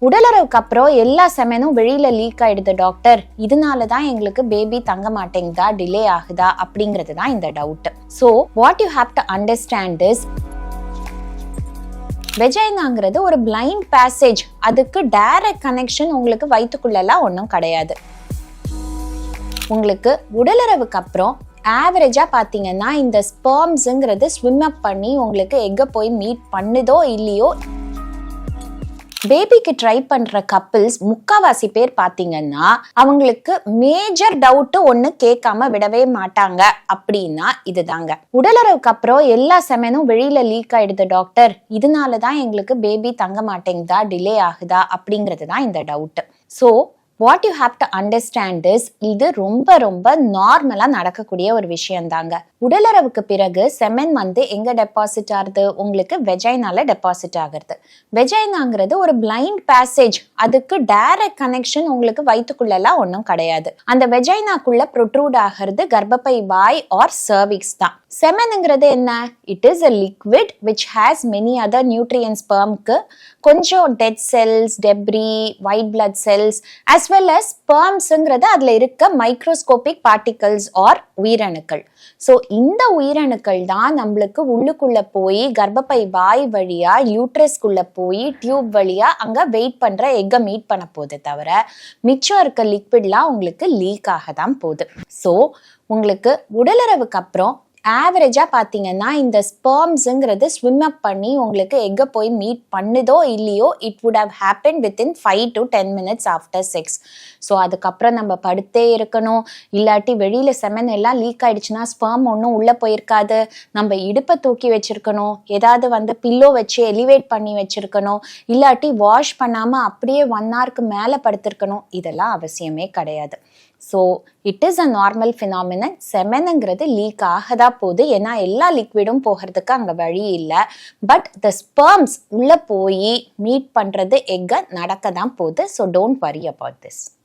உடலுறவுக்கு அப்புறம் எல்லா செமனும் வெளியில லீக் ஆயிடுது டாக்டர், இதனாலதான் எங்களுக்கு பேபி தங்க மாட்டேங்குதா, டிலே ஆகுதா அப்படிங்கிறது தான் இந்த doubt. So what you have to understand is, வெஜைனாங்கிறது ஒரு பிளைண்ட் பேசேஜ். அதுக்கு டைரக்ட் கனெக்ஷன் உங்களுக்கு வயிற்றுக்குள்ளெல்லாம் ஒன்றும் கிடையாது. உங்களுக்கு உடலுறவுக்கு அப்புறம் ஆவரேஜா பாத்தீங்கன்னா இந்த ஸ்பெர்ம்ஸ்ங்கிறது ஸ்விம் அப் பண்ணி உங்களுக்கு எங்க போய் மீட் பண்ணுதோ இல்லையோ, பேபிக்கு ட்ரை பண்ற கப்பிள்ஸ் முக்காவாசி பேர் பாத்தீங்கன்னா அவங்களுக்கு மேஜர் டவுட் ஒண்ணு கேட்காம விடவே மாட்டாங்க. அப்படின்னா இதுதாங்க, உடலுறவுக்கு அப்புறம் எல்லா செமனும் வெளியில லீக் ஆயிடுது டாக்டர், இதனாலதான் எங்களுக்கு பேபி தங்க மாட்டேங்குதா, டிலே ஆகுதா அப்படிங்கிறது தான் இந்த doubt. So what you have to understand is, இது ரொம்ப ரொம்ப நார்மலா நடக்கக்கூடிய ஒரு விஷயம் தாங்க. உடலுறவுக்கு பிறகு செமன் எங்க டெபாசிட் ஆகுது, உங்களுக்கு வெஜைனால டெபாசிட் ஆகுறது. வெஜைனாங்கிறது ஒரு பிளைண்ட் பேசேஜ். அதுக்கு டைரக்ட் கனெக்ஷன் உங்களுக்கு வயிற்றுக்குள்ளெல்லாம் ஒன்றும் கிடையாது. அந்த வெஜைனாக்குள்ள ப்ரொட்ரூட் ஆகிறது கர்ப்பப்பை வாய் ஆர் சர்விக்ஸ் தான். செமனுங்கிறது என்ன? It is a liquid which has many other nutrients. ஸ்பெர்ம்க்கு கொஞ்சம் dead cells, debris, white blood cells as well as ஸ்பெர்ம்ஸ்ங்கிறது அதுல இருக்க மைக்ரோஸ்கோபிக் பார்ட்டிகல்ஸ் ஆர் உயிரணுக்கள். ஸோ இந்த உயிரணுக்கள் தான் நம்மளுக்கு உள்ளுக்குள்ள போய் கர்ப்பப்பை வாய் வழியா யூட்ரஸ்குள்ள போய் டியூப் வழியா அங்க வெயிட் பண்ற எக்க மீட் பண்ண போகுது தவிர மிச்சம் இருக்க லிக்விட்லாம் உங்களுக்கு லீக் ஆக தான் போகுது. ஸோ உங்களுக்கு உடலுறவுக்கு அப்புறம் ஆவரேஜா பாத்தீங்கன்னா இந்த ஸ்பெர்ம்ஸ்ங்கிறது ஸ்விம் அப் பண்ணி உங்களுக்கு எங்க போய் மீட் பண்ணுதோ இல்லையோ, it would have happen within 5 to 10 minutes after sex. So அதுக்கப்புறம் நம்ம படுத்தே இருக்கணும், இல்லாட்டி வெளியில செமன் எல்லாம் லீக் ஆயிடுச்சுன்னா ஸ்பெர்ம் ஒன்றும் உள்ள போயிருக்காது, நம்ம இடுப்பை தூக்கி வச்சிருக்கணும், ஏதாவது பில்லோ வச்சு எலிவேட் பண்ணி வச்சிருக்கணும், இல்லாட்டி வாஷ் பண்ணாம அப்படியே 1 hourக்கு மேல படுத்திருக்கணும். இதெல்லாம் அவசியமே கிடையாது. So it is a normal phenomenon. செமனுங்கிறது லீக் ஆகதா போகுது, ஏன்னா எல்லா லிக்விடும் போகிறதுக்கு அங்கே வழி இல்லை. பட் த ஸ்பெர்ம்ஸ் உள்ள போய் மீட் பண்றது எக்க நடக்க தான் போகுது. So don't worry about this.